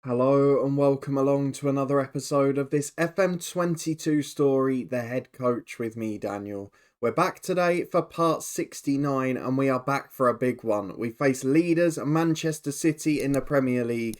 Hello and welcome along to another episode of this FM22 story, The Head Coach, with me, Daniel. We're back today for part 69 and we are back for a big one. We face leaders Manchester City in the Premier League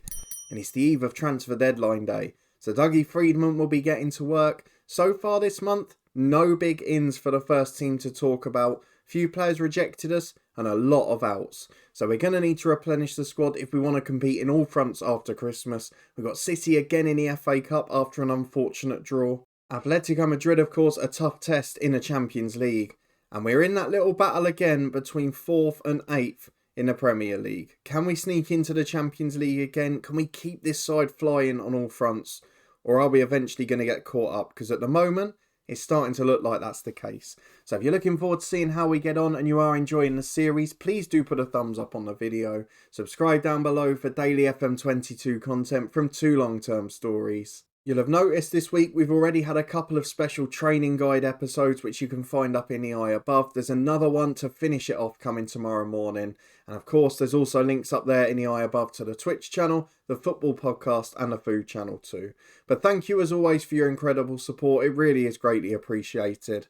and it's the eve of transfer deadline day. So Dougie Freedman will be getting to work. So far this month, no big ins for the first team to talk about. Few players rejected us and a lot of outs. So we're going to need to replenish the squad if we want to compete in all fronts after Christmas. We've got City again in the FA Cup after an unfortunate draw. Atletico Madrid, of course, a tough test in the Champions League. And we're in that little battle again between 4th and 8th in the Premier League. Can we sneak into the Champions League again? Can we keep this side flying on all fronts? Or are we eventually going to get caught up? Because at the moment, it's starting to look like that's the case. So if you're looking forward to seeing how we get on and you are enjoying the series, please do put a thumbs up on the video. Subscribe down below for daily FM22 content from 2 long-term stories. You'll have noticed this week we've already had a couple of special training guide episodes which you can find up in the eye above. There's another one to finish it off coming tomorrow morning. And of course there's also links up there in the eye above to the Twitch channel, the football podcast and the food channel too. But thank you as always for your incredible support. It really is greatly appreciated.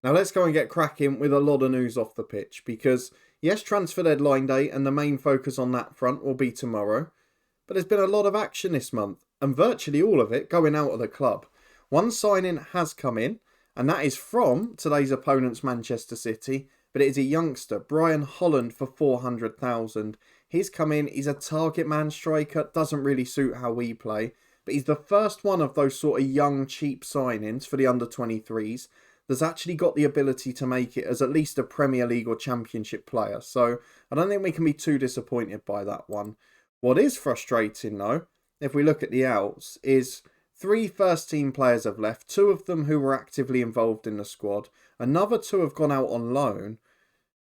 Now let's go and get cracking with a lot of news off the pitch because yes, transfer deadline day and the main focus on that front will be tomorrow. But there's been a lot of action this month. And virtually all of it going out of the club. One signing has come in, and that is from today's opponents, Manchester City. But it is a youngster, Brian Holland, for 400,000. He's come in, he's a target man striker, doesn't really suit how we play. But he's the first one of those sort of young, cheap signings for the under-23s that's actually got the ability to make it as at least a Premier League or Championship player. So I don't think we can be too disappointed by that one. What is frustrating though, if we look at the outs, is 3 first team players have left, 2 of them who were actively involved in the squad, another 2 have gone out on loan,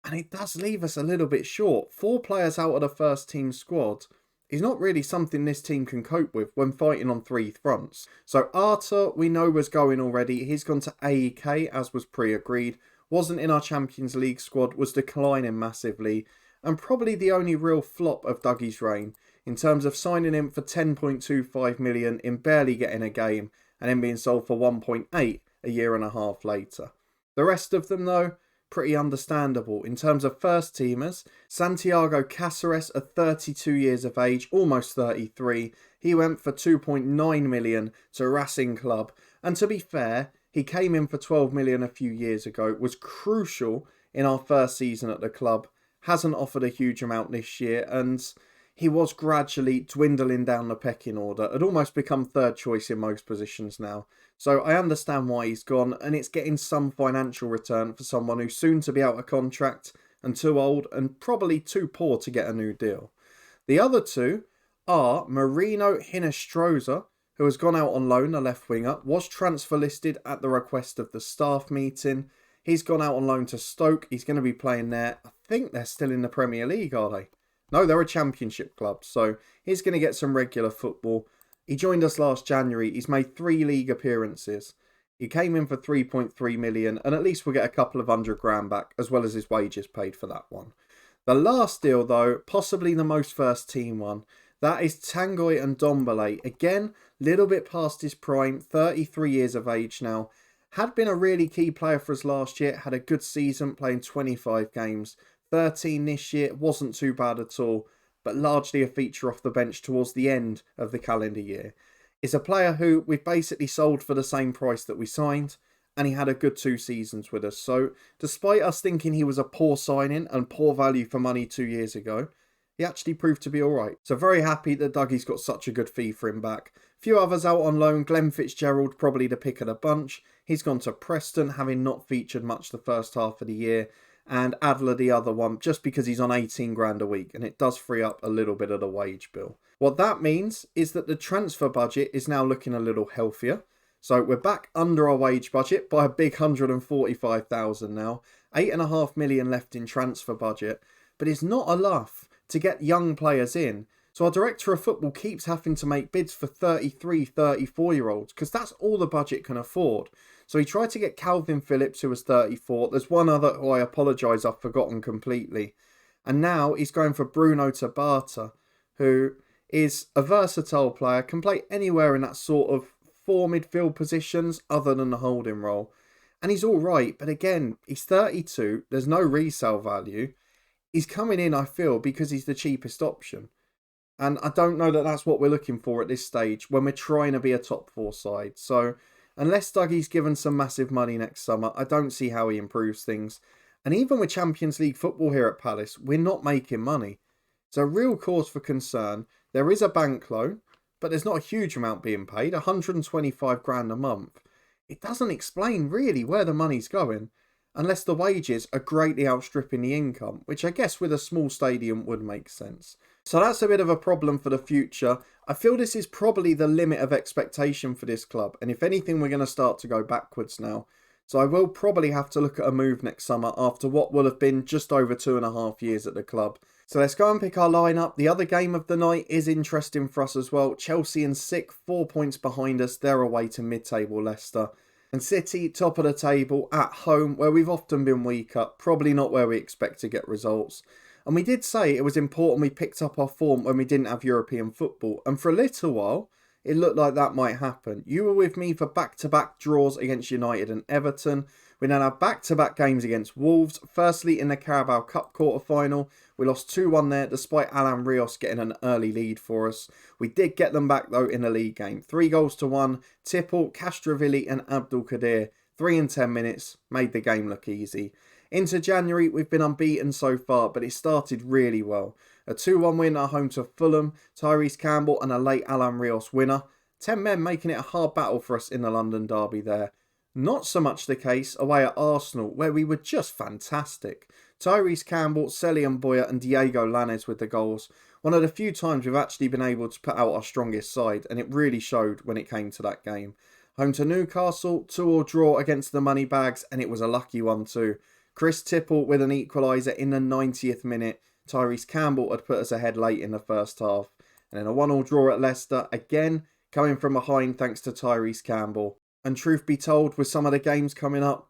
and it does leave us a little bit short. 4 players out of the first team squad is not really something this team can cope with when fighting on 3 fronts. So Arta, we know was going already, he's gone to AEK as was pre-agreed, wasn't in our Champions League squad, was declining massively, and probably the only real flop of Dougie's reign, in terms of signing him for 10.25 million in barely getting a game and then being sold for 1.8 a year and a half later. The rest of them though, pretty understandable. In terms of first teamers, Santiago Cáceres at 32 years of age, almost 33, he went for 2.9 million to Racing Club. And to be fair, he came in for 12 million a few years ago, was crucial in our first season at the club, hasn't offered a huge amount this year, and he was gradually dwindling down the pecking order. Had almost become third choice in most positions now. So I understand why he's gone, and it's getting some financial return for someone who's soon to be out of contract and too old and probably too poor to get a new deal. The other 2 are Marino Hinestroza, who has gone out on loan, a left winger, was transfer listed at the request of the staff meeting. He's gone out on loan to Stoke. He's going to be playing there. I think they're still in the Premier League, are they? No, they're a Championship club, so he's going to get some regular football. He joined us last January. He's made 3 league appearances. He came in for 3.3 million, and at least we'll get a couple of £100,000 back, as well as his wages paid for that one. The last deal, though, possibly the most first team one, that is Tanguy and Ndombele. Again, little bit past his prime, 33 years of age now. Had been a really key player for us last year, had a good season, playing 25 games. 13 this year, wasn't too bad at all, but largely a feature off the bench towards the end of the calendar year. It's a player who we've basically sold for the same price that we signed, and he had a good 2 seasons with us. So despite us thinking he was a poor signing and poor value for money 2 years ago, he actually proved to be alright. So very happy that Dougie's got such a good fee for him back. A few others out on loan. Glenn Fitzgerald, probably the pick of the bunch. He's gone to Preston, having not featured much the first half of the year. And Adler the other one, just because he's on 18 grand a week, and it does free up a little bit of the wage bill. What that means is that the transfer budget is now looking a little healthier. So we're back under our wage budget by a big 145,000 now. 8.5 million left in transfer budget, but it's not enough to get young players in. So our director of football keeps having to make bids for 33, 34-year-olds because that's all the budget can afford. So he tried to get Calvin Phillips, who was 34. There's one other who I apologise I've forgotten completely. And now he's going for Bruno Tabata, who is a versatile player, can play anywhere in that sort of four midfield positions other than the holding role. And he's all right, but again, he's 32, there's no resale value. He's coming in, I feel, because he's the cheapest option. And I don't know that that's what we're looking for at this stage when we're trying to be a top four side. So unless Dougie's given some massive money next summer, I don't see how he improves things. And even with Champions League football here at Palace, we're not making money. So real cause for concern. There is a bank loan, but there's not a huge amount being paid, 125 grand a month. It doesn't explain really where the money's going, unless the wages are greatly outstripping the income, which I guess with a small stadium would make sense. So that's a bit of a problem for the future. I feel this is probably the limit of expectation for this club, and if anything, we're going to start to go backwards now. So I will probably have to look at a move next summer after what will have been just over 2.5 years at the club. So let's go and pick our lineup. The other game of the night is interesting for us as well. Chelsea in 6th, 4 points behind us. They're away to mid-table Leicester. And City, top of the table, at home, where we've often been weaker. Probably not where we expect to get results. And we did say it was important we picked up our form when we didn't have European football. And for a little while, it looked like that might happen. You were with me for back-to-back draws against United and Everton. We now have back-to-back games against Wolves. Firstly, in the Carabao Cup quarter-final, we lost 2-1 there despite Alan Rios getting an early lead for us. We did get them back though in the league game. 3-1. Tipple, Castrovilli and Abdul Qadir. 3 in 10 minutes. Made the game look easy. Into January, we've been unbeaten so far, but it started really well. A 2-1 win at home to Fulham, Tyrese Campbell and a late Alan Rios winner. 10 men making it a hard battle for us in the London derby there. Not so much the case away at Arsenal, where we were just fantastic. Tyrese Campbell, Selly and Boyer and Diego Lainez with the goals. One of the few times we've actually been able to put out our strongest side, and it really showed when it came to that game. Home to Newcastle, 2-2 draw against the Moneybags, and it was a lucky one too. Chris Tipple with an equaliser in the 90th minute. Tyrese Campbell had put us ahead late in the first half. And then a 1-1 draw at Leicester, again coming from behind thanks to Tyrese Campbell. And truth be told, with some of the games coming up,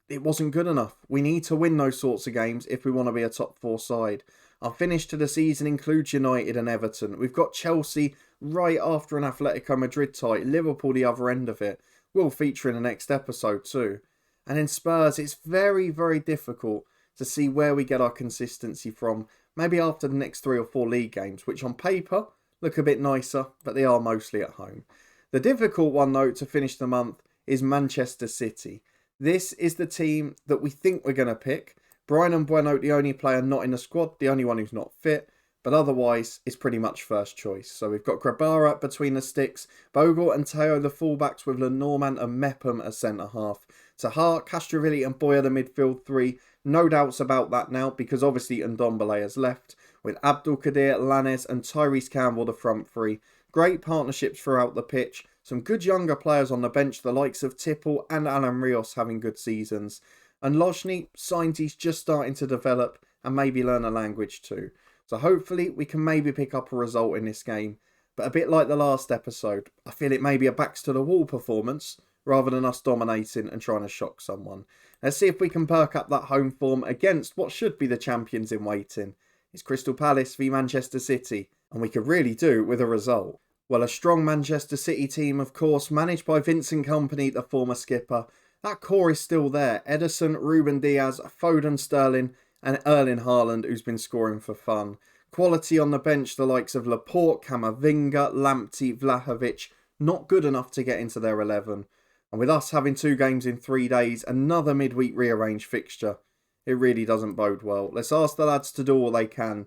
it wasn't good enough. We need to win those sorts of games if we want to be a top four side. Our finish to the season includes United and Everton. We've got Chelsea right after an Atletico Madrid tie, Liverpool the other end of it. Will feature in the next episode too. And in Spurs, it's very, very difficult to see where we get our consistency from. Maybe after the next 3 or 4 league games, which on paper look a bit nicer, but they are mostly at home. The difficult one, though, to finish the month is Manchester City. This is the team that we think we're going to pick. Brian Mbeumo, the only player not in the squad, the only one who's not fit, but otherwise it's pretty much first choice. So we've got Grabara between the sticks, Bogle and Teo the fullbacks with Lenormand and Mepham as centre-half. Tahar, Castrovilli and Boyer the midfield 3. No doubts about that now because obviously Ndombele has left, with Abdul Qadir, Lainez and Tyrese Campbell the front 3. Great partnerships throughout the pitch. Some good younger players on the bench, the likes of Tipple and Alan Rios having good seasons. And Lozny, signs he's just starting to develop and maybe learn a language too. So hopefully we can maybe pick up a result in this game. But a bit like the last episode, I feel it may be a backs to the wall performance rather than us dominating and trying to shock someone. Let's see if we can perk up that home form against what should be the champions in waiting. It's Crystal Palace v Manchester City, and we could really do with a result. Well, a strong Manchester City team, of course, managed by Vincent Kompany, the former skipper. That core is still there. Ederson, Ruben Diaz, Foden, Sterling and Erling Haaland, who's been scoring for fun. Quality on the bench, the likes of Laporte, Camavinga, Lamptey, Vlahovic, not good enough to get into their 11. And with us having 2 games in 3 days, another midweek rearranged fixture, it really doesn't bode well. Let's ask the lads to do all they can.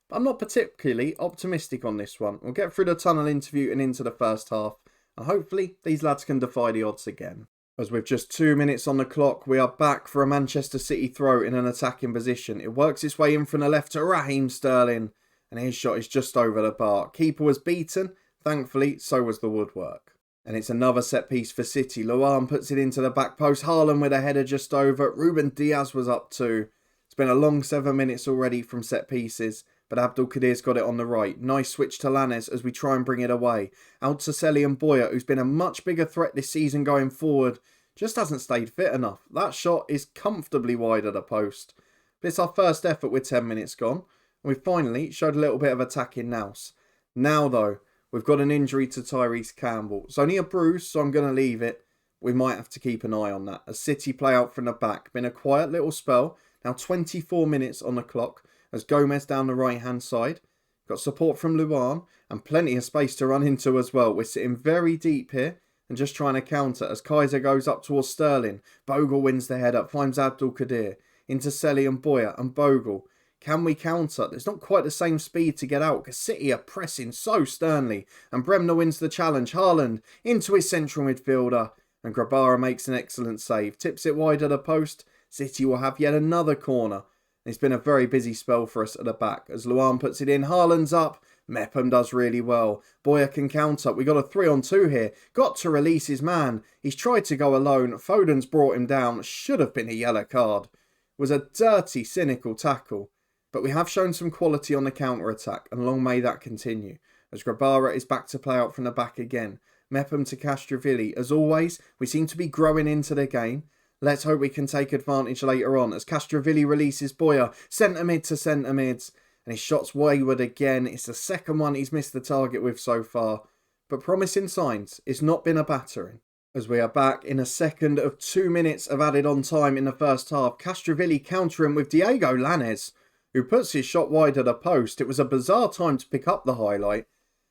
But I'm not particularly optimistic on this one. We'll get through the tunnel interview and into the first half, and hopefully these lads can defy the odds again. As with just 2 minutes on the clock, we are back for a Manchester City throw in an attacking position. It works its way in from the left to Raheem Sterling, and his shot is just over the bar. Keeper was beaten, thankfully so was the woodwork. And it's another set piece for City. Luan puts it into the back post. Haaland with a header just over. Ruben Diaz was up too. It's been a long 7 minutes already from set pieces, but Abdul Qadir's got it on the right. Nice switch to Lainez as we try and bring it away. Out to Selly and Boyer, who's been a much bigger threat this season going forward. Just hasn't stayed fit enough. That shot is comfortably wide of the post. But it's our first effort with 10 minutes gone. And we finally showed a little bit of attacking nous. Now though, we've got an injury to Tyrese Campbell. It's only a bruise, so I'm going to leave it. We might have to keep an eye on that. As City play out from the back. Been a quiet little spell. Now 24 minutes on the clock as Gomez down the right hand side. Got support from Luan and plenty of space to run into as well. We're sitting very deep here and just trying to counter as Kaiser goes up towards Sterling. Bogle wins the head up, finds Abdul Qadir into Selly and Boyer and Bogle. Can we counter? There's not quite the same speed to get out because City are pressing so sternly. And Bremner wins the challenge. Haaland into his central midfielder. And Grabara makes an excellent save. Tips it wide at the post. City will have yet another corner. It's been a very busy spell for us at the back. As Luan puts it in, Haaland's up. Mepham does really well. Boyer can counter. We got a 3-on-2 here. Got to release his man. He's tried to go alone. Foden's brought him down. Should have been a yellow card. It was a dirty, cynical tackle. But we have shown some quality on the counter-attack, and long may that continue. As Grabara is back to play out from the back again. Mepham to Castrovilli. As always, we seem to be growing into the game. Let's hope we can take advantage later on. As Castrovilli releases Boyer. Centre mid to centre mids. And his shot's wayward again. It's the second one he's missed the target with so far. But promising signs. It's not been a battering. As we are back in a second of 2 minutes of added on time in the first half. Castrovilli countering with Diego Lainez, who puts his shot wide at a post. It was a bizarre time to pick up the highlight.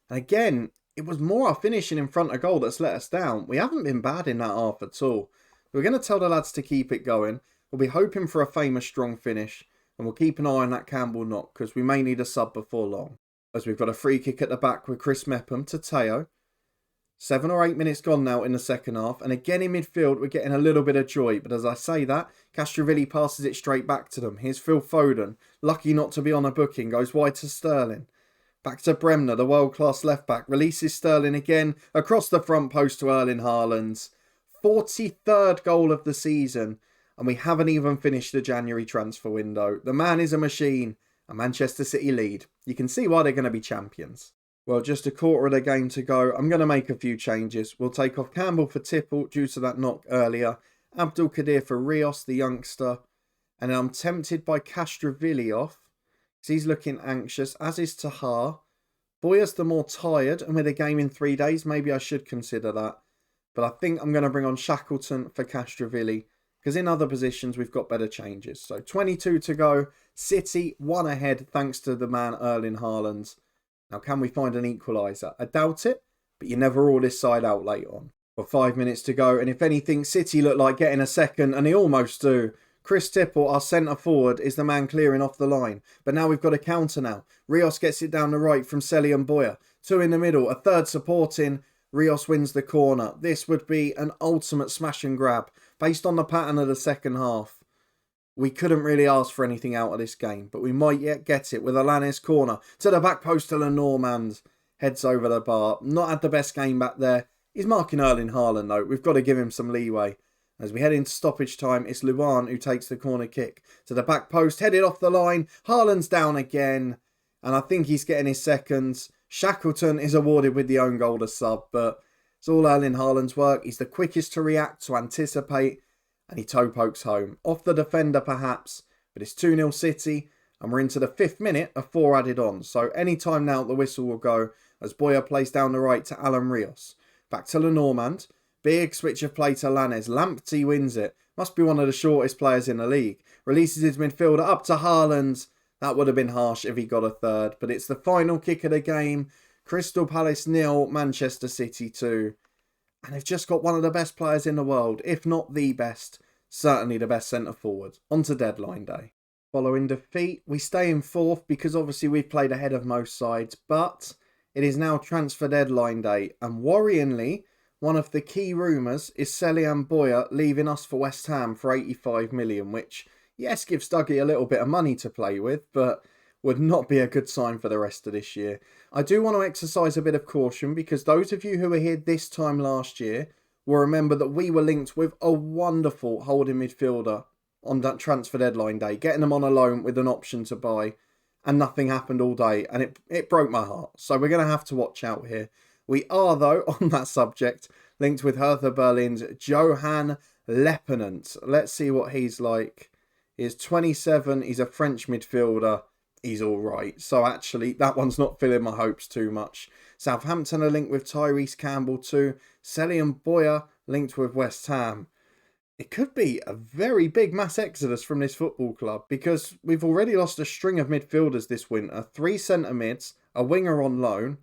And again, it was more our finishing in front of goal that's let us down. We haven't been bad in that half at all. We're going to tell the lads to keep it going. We'll be hoping for a famous strong finish. And we'll keep an eye on that Campbell knock because we may need a sub before long. As we've got a free kick at the back with Chris Mepham to Teo. 7 or 8 minutes gone now in the second half. And again in midfield, we're getting a little bit of joy. But as I say that, Castrovilli passes it straight back to them. Here's Phil Foden. Lucky not to be on a booking. Goes wide to Sterling. Back to Bremner, the world-class left-back. Releases Sterling again. Across the front post to Erling Haaland. 43rd goal of the season. And we haven't even finished the January transfer window. The man is a machine. A Manchester City lead. You can see why they're going to be champions. Well, just a quarter of the game to go. I'm going to make a few changes. We'll take off Campbell for Tipple due to that knock earlier. Abdul Qadir for Rios, the youngster. And then I'm tempted by Castrovilli off, because he's looking anxious, as is Tahar. Boyer's the more tired, and with a game in 3 days, maybe I should consider that. But I think I'm going to bring on Shackleton for Castrovilli, because in other positions, we've got better changes. So 22 to go. City 1 ahead, thanks to the man Erling Haaland. Now, can we find an equaliser? I doubt it, but you never rule this side out late on. Well, 5 minutes to go, and if anything, City look like getting a second, and they almost do. Chris Tipple, our centre forward, is the man clearing off the line. But now we've got a counter now. Rios gets it down the right from Selly and Boyer. 2 in the middle, a third supporting. Rios wins the corner. This would be an ultimate smash and grab. Based on the pattern of the second half, we couldn't really ask for anything out of this game, but we might yet get it with a Lainez corner to the back post to Lenormand. Heads over the bar. Not had the best game back there. He's marking Erling Haaland though. We've got to give him some leeway. As we head into stoppage time, it's Luan who takes the corner kick to the back post. Headed off the line. Haaland's down again. And I think he's getting his seconds. Shackleton is awarded with the own goal to sub, but it's all Erling Haaland's work. He's the quickest to react, to anticipate. And he toe pokes home. Off the defender perhaps, but it's 2-0 City. And we're into the 5th minute of 4 added on. So any time now the whistle will go as Boyer plays down the right to Alan Rios. Back to Lenormand. Big switch of play to Lainez. Lamptey wins it. Must be one of the shortest players in the league. Releases his midfielder up to Haaland. That would have been harsh if he got a third. But it's the final kick of the game. Crystal Palace 0, Manchester City 2. And they've just got one of the best players in the world, if not the best. Certainly the best centre forward. On to deadline day. Following defeat, we stay in 4th because obviously we've played ahead of most sides. But it is now transfer deadline day. And worryingly, one of the key rumours is Selly and Boyer leaving us for West Ham for 85 million, which, yes, gives Dougie a little bit of money to play with, but would not be a good sign for the rest of this year. I do want to exercise a bit of caution because those of you who were here this time last year will remember that we were linked with a wonderful holding midfielder on that transfer deadline day, getting them on a loan with an option to buy, and nothing happened all day, and it broke my heart. So we're going to have to watch out here. We are, though, on that subject, linked with Hertha Berlin's Johan Lepenant. Let's see what he's like. He's 27, he's a French midfielder, he's all right. So actually, that one's not filling my hopes too much. Southampton are linked with Tyrese Campbell too. Selly and Boyer linked with West Ham. It could be a very big mass exodus from this football club because we've already lost a string of midfielders this winter. 3 centre mids, a winger on loan,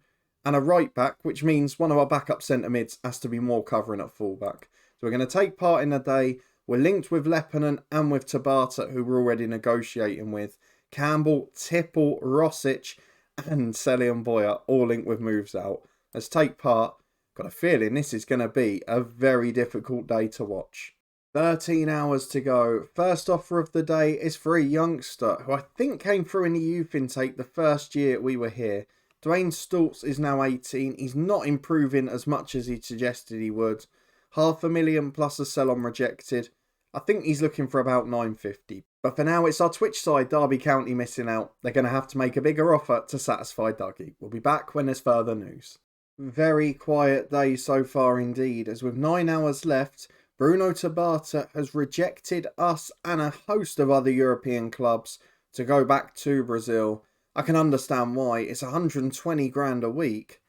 and a right back, which means one of our backup centre mids has to be more covering at fullback. So we're going to take part in the day. We're linked with Leppanen and with Tabata, who we're already negotiating with. Campbell, Tipple, Rosic, and Selly and Boyer all linked with moves out. Let's take part. Got a feeling this is going to be a very difficult day to watch. 13 hours to go. First offer of the day is for a youngster who I think came through in the youth intake the first year we were here. Dwayne Stultz is now 18. He's not improving as much as he suggested he would. $500,000 plus a sell on rejected. I think he's looking for about 950. But for now, it's our Twitch side, Derby County, missing out. They're going to have to make a bigger offer to satisfy Dougie. We'll be back when there's further news. Very quiet day so far indeed, as with 9 hours left, Bruno Tabata has rejected us and a host of other European clubs to go back to Brazil. I can understand why. It's 120 grand a week.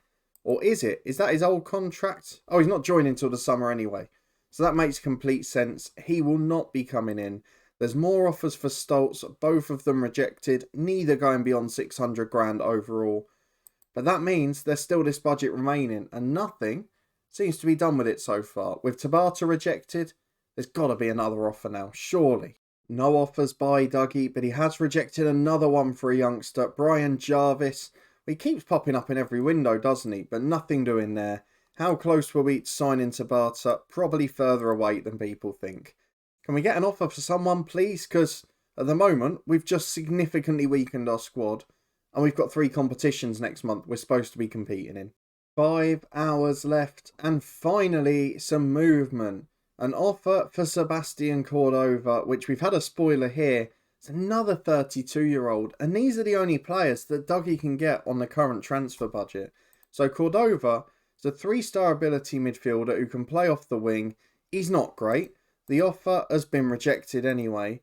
Or is it? Is that his old contract? Oh, he's not joining until the summer anyway. So that makes complete sense. He will not be coming in. There's more offers for Stoltz, both of them rejected, neither going beyond 600 grand overall. But that means there's still this budget remaining, and nothing seems to be done with it so far. With Tabata rejected, there's got to be another offer now, surely. No offers by Dougie, but he has rejected another one for a youngster, Brian Jarvis. He keeps popping up in every window, doesn't he? But nothing doing there. How close were we to signing Tabata? Probably further away than people think. Can we get an offer for someone, please? Because at the moment, we've just significantly weakened our squad. And we've got 3 competitions next month we're supposed to be competing in. 5 hours left. And finally, some movement. An offer for Sebastian Cordova, which we've had a spoiler here. It's another 32-year-old. And these are the only players that Dougie can get on the current transfer budget. So Cordova is a 3-star ability midfielder who can play off the wing. He's not great. The offer has been rejected anyway.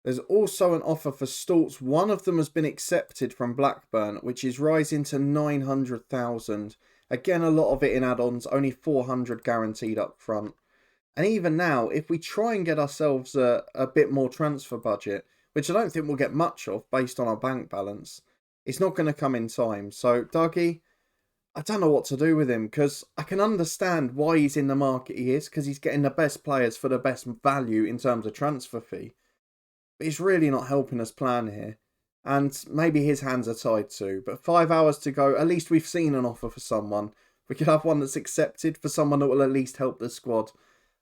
There's also an offer for Stultz. One of them has been accepted from Blackburn, which is rising to 900,000. Again, a lot of it in add-ons, only 400 guaranteed up front. And even now, if we try and get ourselves a bit more transfer budget, which I don't think we'll get much of based on our bank balance, it's not going to come in time. So, Dougie, I don't know what to do with him, because I can understand why he's in the market he is, because he's getting the best players for the best value in terms of transfer fee. But he's really not helping us plan here. And maybe his hands are tied too. But 5 hours to go. At least we've seen an offer for someone. We could have one that's accepted for someone that will at least help the squad.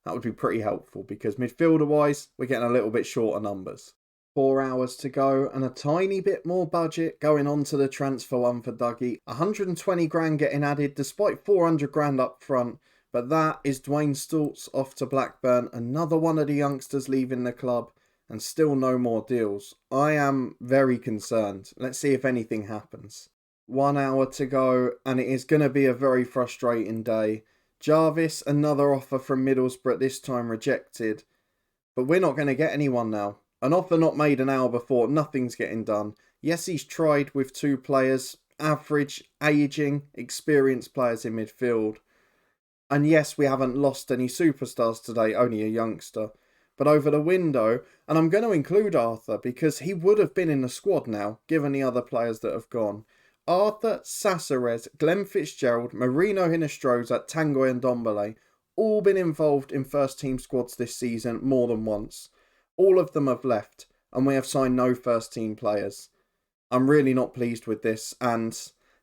That would be pretty helpful, because midfielder-wise, we're getting a little bit shorter numbers. 4 hours to go and a tiny bit more budget going on to the transfer one for Dougie. 120 grand getting added despite 400 grand up front. But that is Dwayne Stultz off to Blackburn. Another one of the youngsters leaving the club. And still no more deals. I am very concerned. Let's see if anything happens. 1 hour to go, and it is going to be a very frustrating day. Jarvis, another offer from Middlesbrough, this time rejected. But we're not going to get anyone now. An offer not made an hour before, nothing's getting done. Yes, he's tried with 2 players, average, ageing, experienced players in midfield. And yes, we haven't lost any superstars today, only a youngster. But over the window, and I'm going to include Arthur because he would have been in the squad now, given the other players that have gone. Arthur, Sassarez, Glenn Fitzgerald, Marino Hinestroza, Tanguy and Dombele, all been involved in first team squads this season more than once. All of them have left, and we have signed no first team players. I'm really not pleased with this, and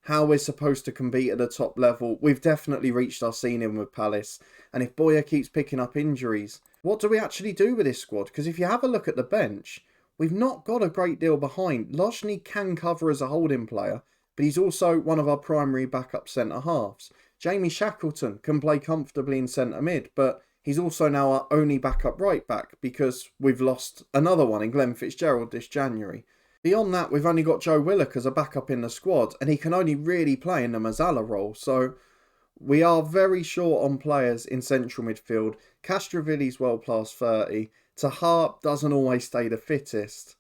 how we're supposed to compete at the top level. We've definitely reached our ceiling with Palace, and if Boyer keeps picking up injuries, what do we actually do with this squad? Because if you have a look at the bench, we've not got a great deal behind. Lojny can cover as a holding player, but he's also one of our primary backup centre-halves. Jamie Shackleton can play comfortably in centre-mid, but he's also now our only backup right-back because we've lost another one in Glenn Fitzgerald this January. Beyond that, we've only got Joe Willock as a backup in the squad, and he can only really play in the Mazzala role, so we are very short on players in central midfield. Castrovilli's well past 30. Tahar doesn't always stay the fittest.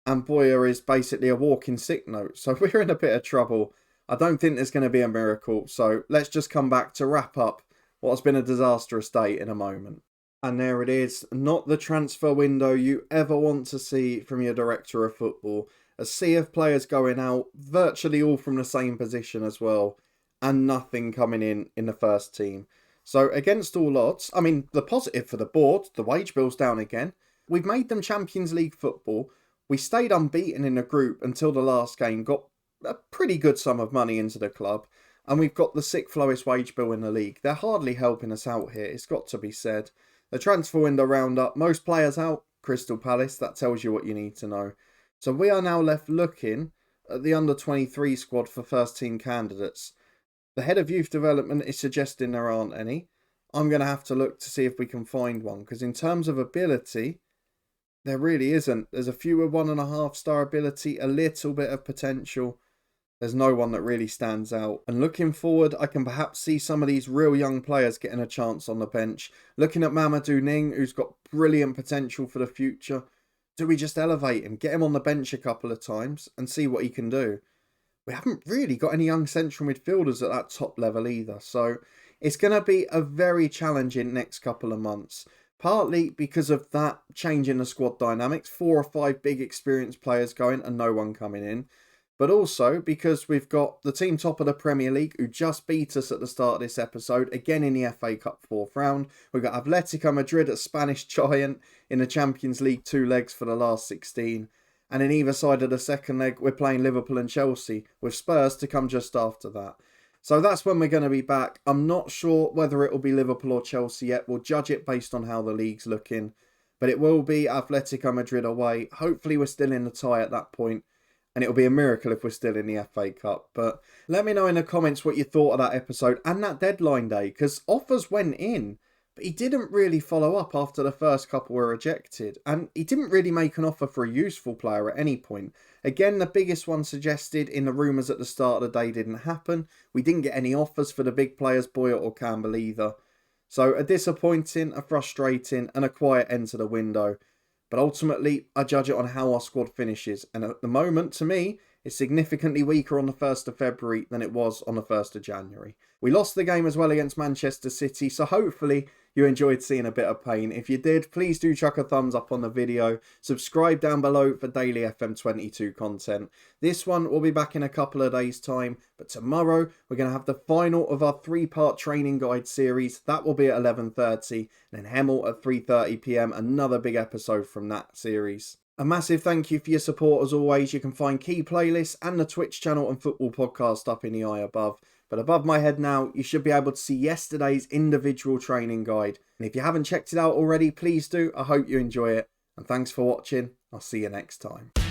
and Boyer is basically a walking sick note. So we're in a bit of trouble. I don't think there's going to be a miracle. So let's just come back to wrap up what has been a disastrous day in a moment. And there it is, not the transfer window you ever want to see from your director of football. A sea of players going out, virtually all from the same position as well, and nothing coming in the first team. So against all odds, I mean, the positive for the board, the wage bill's down again. We've made them Champions League football. We stayed unbeaten in the group until the last game, got a pretty good sum of money into the club, and we've got the 6th lowest wage bill in the league. They're hardly helping us out here, it's got to be said. The transfer window roundup, most players out, Crystal Palace, that tells you what you need to know. So we are now left looking at the under-23 squad for first team candidates. The head of youth development is suggesting there aren't any. I'm going to have to look to see if we can find one, because in terms of ability, there really isn't. There's a few with 1.5 star ability, a little bit of potential. There's no one that really stands out. And looking forward, I can perhaps see some of these real young players getting a chance on the bench. Looking at Mamadou Ning, who's got brilliant potential for the future. Do we just elevate him, get him on the bench a couple of times and see what he can do? We haven't really got any young central midfielders at that top level either. So it's going to be a very challenging next couple of months. Partly because of that change in the squad dynamics. 4 or 5 big experienced players going and no one coming in. But also because we've got the team top of the Premier League who just beat us at the start of this episode, again in the FA Cup 4th round. We've got Atletico Madrid, a Spanish giant, in the Champions League 2 legs for the last 16. And in either side of the second leg, we're playing Liverpool and Chelsea, with Spurs to come just after that. So that's when we're going to be back. I'm not sure whether it will be Liverpool or Chelsea yet. We'll judge it based on how the league's looking. But it will be Atletico Madrid away. Hopefully we're still in the tie at that point. And it'll be a miracle if we're still in the FA Cup. But let me know in the comments what you thought of that episode and that deadline day. Because offers went in, but he didn't really follow up after the first couple were rejected. And he didn't really make an offer for a useful player at any point. Again, the biggest one suggested in the rumours at the start of the day didn't happen. We didn't get any offers for the big players, Boyer or Campbell either. So a disappointing, a frustrating and a quiet end to the window. But ultimately, I judge it on how our squad finishes. And at the moment, to me, it's significantly weaker on the 1st of February than it was on the 1st of January. We lost the game as well against Manchester City, so hopefully you enjoyed seeing a bit of pain. If you did, please do chuck a thumbs up on the video. Subscribe down below for daily FM22 content. This one will be back in a couple of days' time, but tomorrow we're going to have the final of our 3-part training guide series. That will be at 11:30, and then Hemel at 3:30 PM, another big episode from that series. A massive thank you for your support as always. You can find key playlists and the Twitch channel and football podcast up in the eye above. But above my head now, you should be able to see yesterday's individual training guide. And if you haven't checked it out already, please do. I hope you enjoy it. And thanks for watching. I'll see you next time.